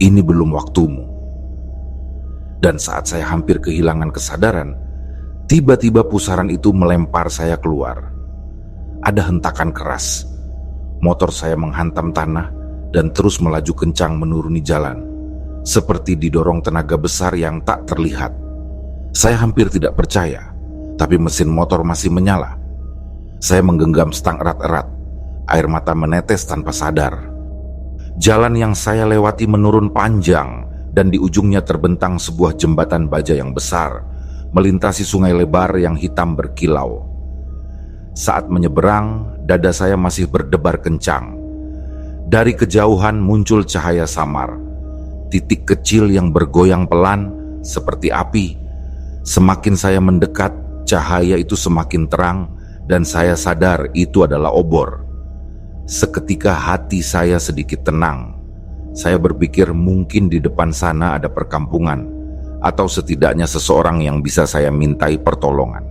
ini belum waktumu. Dan saat saya hampir kehilangan kesadaran, tiba-tiba pusaran itu melempar saya keluar. Ada hentakan keras. Motor saya menghantam tanah dan terus melaju kencang menuruni jalan, seperti didorong tenaga besar yang tak terlihat. Saya hampir tidak percaya, tapi mesin motor masih menyala. Saya menggenggam stang erat-erat, air mata menetes tanpa sadar. Jalan yang saya lewati menurun panjang, dan di ujungnya terbentang sebuah jembatan baja yang besar, melintasi sungai lebar yang hitam berkilau. Saat menyeberang, dada saya masih berdebar kencang. Dari kejauhan muncul cahaya samar, titik kecil yang bergoyang pelan seperti api. Semakin saya mendekat, cahaya itu semakin terang dan saya sadar itu adalah obor. Seketika hati saya sedikit tenang. Saya berpikir mungkin di depan sana ada perkampungan atau setidaknya seseorang yang bisa saya mintai pertolongan.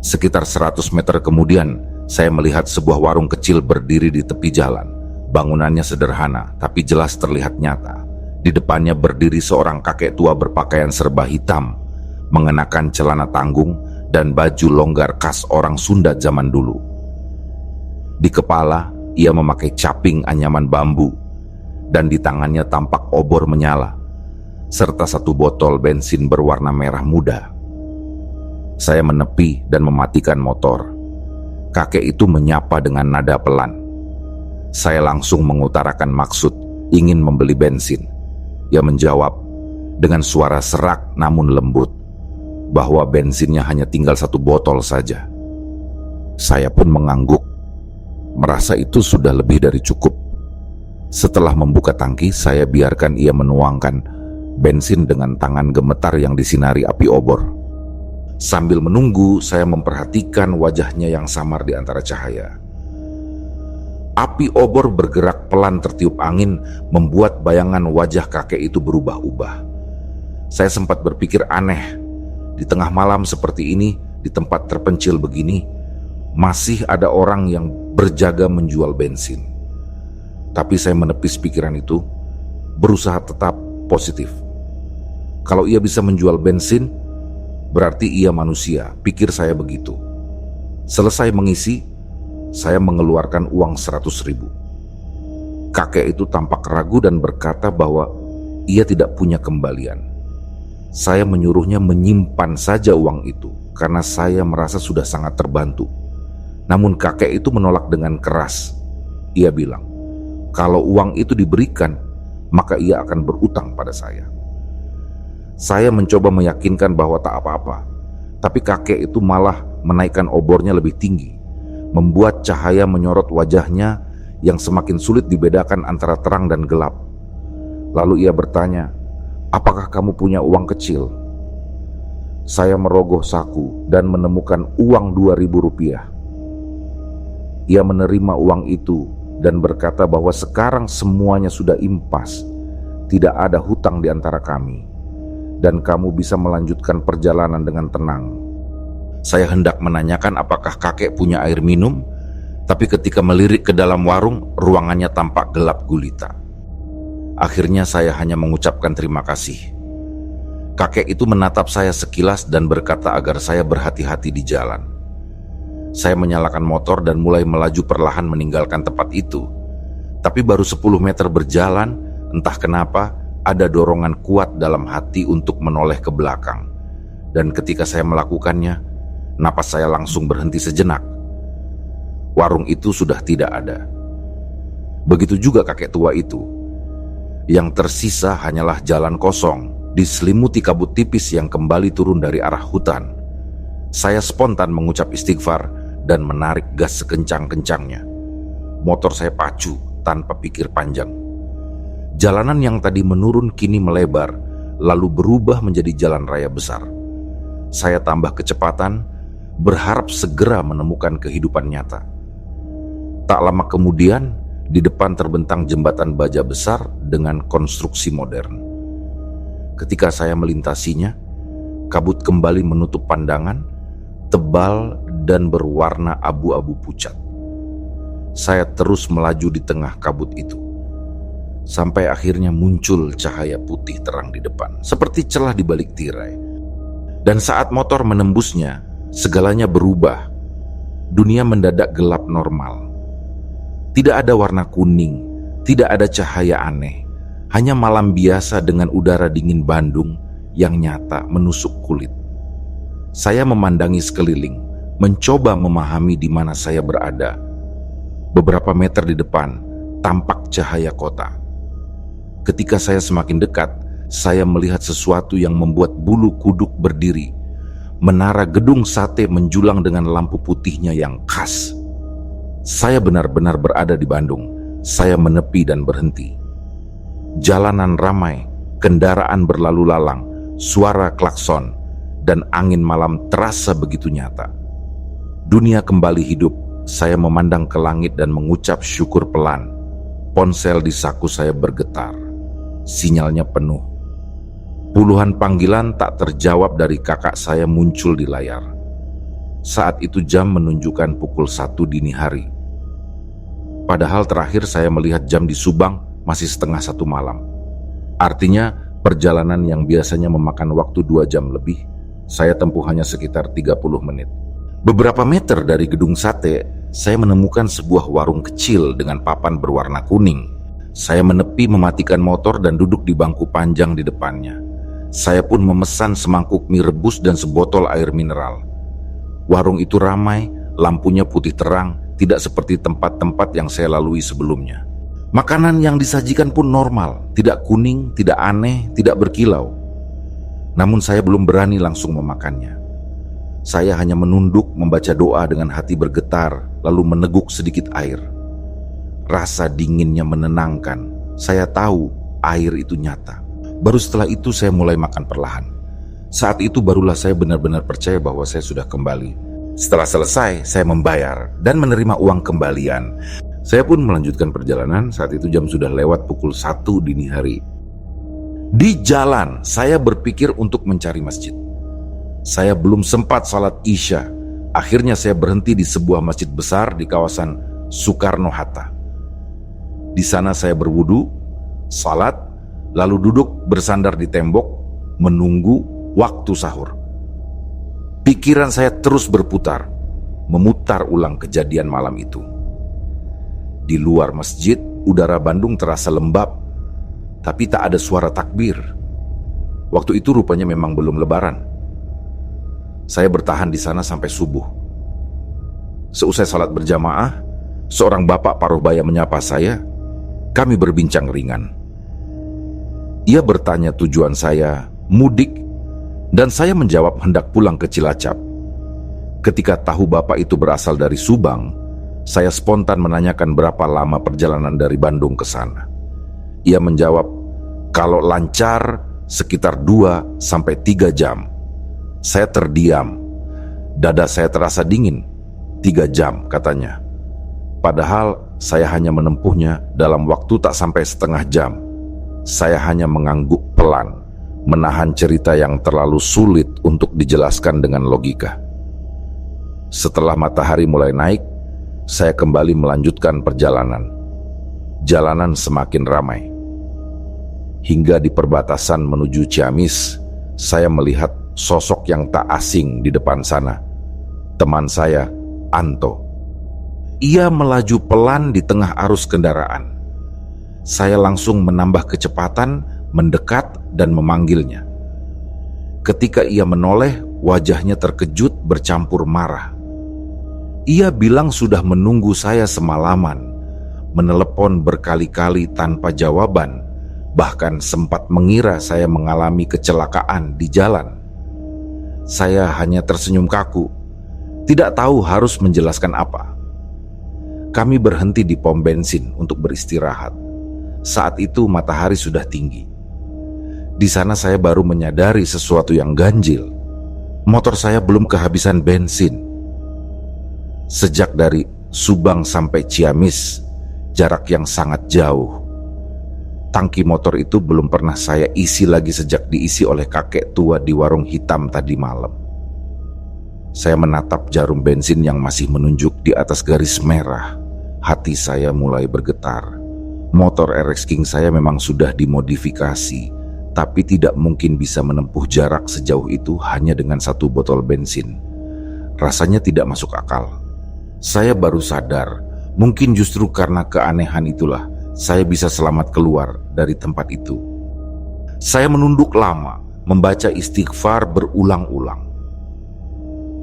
Sekitar 100 meter kemudian, saya melihat sebuah warung kecil berdiri di tepi jalan. Bangunannya sederhana, tapi jelas terlihat nyata. Di depannya berdiri seorang kakek tua berpakaian serba hitam, mengenakan celana tanggung dan baju longgar khas orang Sunda zaman dulu. Di kepala, ia memakai caping anyaman bambu, dan di tangannya tampak obor menyala, serta satu botol bensin berwarna merah muda. Saya menepi dan mematikan motor. Kakek itu menyapa dengan nada pelan. Saya langsung mengutarakan maksud ingin membeli bensin. Ia menjawab dengan suara serak namun lembut, bahwa bensinnya hanya tinggal satu botol saja. Saya pun mengangguk, merasa itu sudah lebih dari cukup. Setelah membuka tangki, saya biarkan ia menuangkan bensin dengan tangan gemetar yang disinari api obor. Sambil menunggu, saya memperhatikan wajahnya yang samar di antara cahaya. Api obor bergerak pelan tertiup angin, membuat bayangan wajah kakek itu berubah-ubah. Saya sempat berpikir aneh, di tengah malam seperti ini, di tempat terpencil begini, masih ada orang yang berjaga menjual bensin. Tapi saya menepis pikiran itu, berusaha tetap positif. Kalau ia bisa menjual bensin, berarti ia manusia, pikir saya begitu. Selesai mengisi, saya mengeluarkan uang 100.000. Kakek itu tampak ragu dan berkata bahwa ia tidak punya kembalian. Saya menyuruhnya menyimpan saja uang itu karena saya merasa sudah sangat terbantu. Namun kakek itu menolak dengan keras. Ia bilang, kalau uang itu diberikan, maka ia akan berutang pada saya. Saya mencoba meyakinkan bahwa tak apa-apa, tapi kakek itu malah menaikkan obornya lebih tinggi, membuat cahaya menyorot wajahnya yang semakin sulit dibedakan antara terang dan gelap. Lalu ia bertanya, apakah kamu punya uang kecil? Saya merogoh saku dan menemukan uang 2.000 rupiah. Ia menerima uang itu dan berkata bahwa sekarang semuanya sudah impas, tidak ada hutang di antara kami, dan kamu bisa melanjutkan perjalanan dengan tenang. Saya hendak menanyakan apakah kakek punya air minum, tapi ketika melirik ke dalam warung, ruangannya tampak gelap gulita. Akhirnya saya hanya mengucapkan terima kasih. Kakek itu menatap saya sekilas dan berkata agar saya berhati-hati di jalan. Saya menyalakan motor dan mulai melaju perlahan meninggalkan tempat itu. Tapi baru 10 meter berjalan, entah kenapa, ada dorongan kuat dalam hati untuk menoleh ke belakang. Dan ketika saya melakukannya, napas saya langsung berhenti sejenak. Warung itu sudah tidak ada. Begitu juga kakek tua itu. Yang tersisa hanyalah jalan kosong, diselimuti kabut tipis yang kembali turun dari arah hutan. Saya spontan mengucap istighfar dan menarik gas sekencang-kencangnya. Motor saya pacu tanpa pikir panjang. Jalanan yang tadi menurun kini melebar, lalu berubah menjadi jalan raya besar. Saya tambah kecepatan, berharap segera menemukan kehidupan nyata. Tak lama kemudian, di depan terbentang jembatan baja besar dengan konstruksi modern. Ketika saya melintasinya, kabut kembali menutup pandangan, tebal dan berwarna abu-abu pucat. Saya terus melaju di tengah kabut itu, sampai akhirnya muncul cahaya putih terang di depan, seperti celah di balik tirai. Dan saat motor menembusnya, segalanya berubah. Dunia mendadak gelap normal. Tidak ada warna kuning, tidak ada cahaya aneh, hanya malam biasa dengan udara dingin Bandung yang nyata menusuk kulit. Saya memandangi sekeliling, mencoba memahami di mana saya berada. Beberapa meter di depan, tampak cahaya kota. Ketika saya semakin dekat, saya melihat sesuatu yang membuat bulu kuduk berdiri. Menara gedung sate menjulang dengan lampu putihnya yang khas. Saya benar-benar berada di Bandung. Saya menepi dan berhenti. Jalanan ramai, kendaraan berlalu lalang, suara klakson, dan angin malam terasa begitu nyata. Dunia kembali hidup. Saya memandang ke langit dan mengucap syukur pelan. Ponsel di saku saya bergetar. Sinyalnya penuh. Puluhan panggilan tak terjawab dari kakak saya muncul di layar. Saat itu jam menunjukkan pukul 1 dini hari. Padahal terakhir saya melihat jam di Subang masih setengah 1 malam. Artinya perjalanan yang biasanya memakan waktu 2 jam lebih, saya tempuh hanya sekitar 30 menit. Beberapa meter dari gedung sate, saya menemukan sebuah warung kecil dengan papan berwarna kuning. Saya menepi mematikan motor dan duduk di bangku panjang di depannya. Saya pun memesan semangkuk mie rebus dan sebotol air mineral. Warung itu ramai, lampunya putih terang, tidak seperti tempat-tempat yang saya lalui sebelumnya. Makanan yang disajikan pun normal, tidak kuning, tidak aneh, tidak berkilau. Namun saya belum berani langsung memakannya. Saya hanya menunduk membaca doa dengan hati bergetar, lalu meneguk sedikit air. Rasa dinginnya menenangkan. Saya tahu air itu nyata. Baru setelah itu saya mulai makan perlahan. Saat itu barulah saya benar-benar percaya bahwa saya sudah kembali. Setelah selesai, saya membayar dan menerima uang kembalian. Saya pun melanjutkan perjalanan. Saat itu jam sudah lewat pukul 1 dini hari. Di jalan, saya berpikir untuk mencari masjid. Saya belum sempat salat Isya. Akhirnya saya berhenti di sebuah masjid besar di kawasan Soekarno-Hatta. Di sana saya berwudu, salat, lalu duduk bersandar di tembok, menunggu waktu sahur. Pikiran saya terus berputar, memutar ulang kejadian malam itu. Di luar masjid, udara Bandung terasa lembab, tapi tak ada suara takbir. Waktu itu rupanya memang belum lebaran. Saya bertahan di sana sampai subuh. Seusai salat berjamaah, seorang bapak paruh baya menyapa saya. Kami berbincang ringan. Ia bertanya tujuan saya mudik, dan saya menjawab hendak pulang ke Cilacap. Ketika tahu bapak itu berasal dari Subang, saya spontan menanyakan berapa lama perjalanan dari Bandung ke sana. Ia menjawab, kalau lancar sekitar 2-3 jam. Saya terdiam. Dada saya terasa dingin. 3 jam katanya. Padahal saya hanya menempuhnya dalam waktu tak sampai setengah jam. Saya hanya mengangguk pelan, menahan cerita yang terlalu sulit untuk dijelaskan dengan logika. Setelah matahari mulai naik, saya kembali melanjutkan perjalanan. Jalanan semakin ramai. Hingga di perbatasan menuju Ciamis, saya melihat sosok yang tak asing di depan sana. Teman saya, Anto. Ia melaju pelan di tengah arus kendaraan. Saya langsung menambah kecepatan, mendekat dan memanggilnya. Ketika ia menoleh, wajahnya terkejut bercampur marah. Ia bilang sudah menunggu saya semalaman, menelepon berkali-kali tanpa jawaban, bahkan sempat mengira saya mengalami kecelakaan di jalan. Saya hanya tersenyum kaku, tidak tahu harus menjelaskan apa. Kami berhenti di pom bensin untuk beristirahat. Saat itu matahari sudah tinggi. Di sana saya baru menyadari sesuatu yang ganjil. Motor saya belum kehabisan bensin. Sejak dari Subang sampai Ciamis, jarak yang sangat jauh. Tangki motor itu belum pernah saya isi lagi sejak diisi oleh kakek tua di warung hitam tadi malam. Saya menatap jarum bensin yang masih menunjuk di atas garis merah. Hati saya mulai bergetar. Motor RX King saya memang sudah dimodifikasi, tapi tidak mungkin bisa menempuh jarak sejauh itu hanya dengan 1 botol bensin. Rasanya tidak masuk akal. Saya baru sadar, mungkin justru karena keanehan itulah saya bisa selamat keluar dari tempat itu. Saya menunduk lama, membaca istighfar berulang-ulang.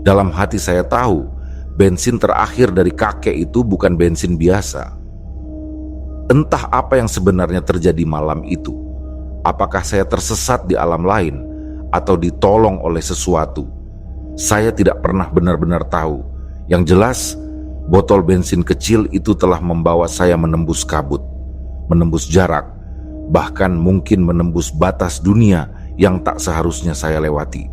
Dalam hati saya tahu, bensin terakhir dari kakek itu bukan bensin biasa. Entah apa yang sebenarnya terjadi malam itu. Apakah saya tersesat di alam lain atau ditolong oleh sesuatu? Saya tidak pernah benar-benar tahu. Yang jelas, botol bensin kecil itu telah membawa saya menembus kabut, menembus jarak, bahkan mungkin menembus batas dunia yang tak seharusnya saya lewati.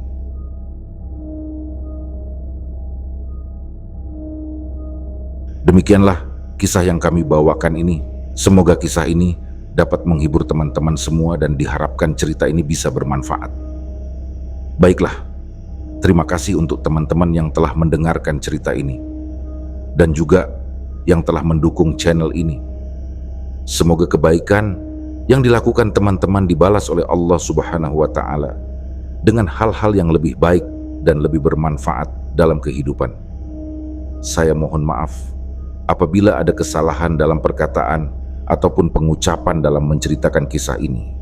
Demikianlah kisah yang kami bawakan ini. Semoga kisah ini dapat menghibur teman-teman semua dan diharapkan cerita ini bisa bermanfaat. Baiklah, terima kasih untuk teman-teman yang telah mendengarkan cerita ini dan juga yang telah mendukung channel ini. Semoga kebaikan yang dilakukan teman-teman dibalas oleh Allah Subhanahu wa Ta'ala dengan hal-hal yang lebih baik dan lebih bermanfaat dalam kehidupan. Saya mohon maaf apabila ada kesalahan dalam perkataan ataupun pengucapan dalam menceritakan kisah ini.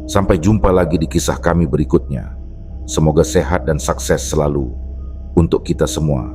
Sampai jumpa lagi di kisah kami berikutnya. Semoga sehat dan sukses selalu untuk kita semua.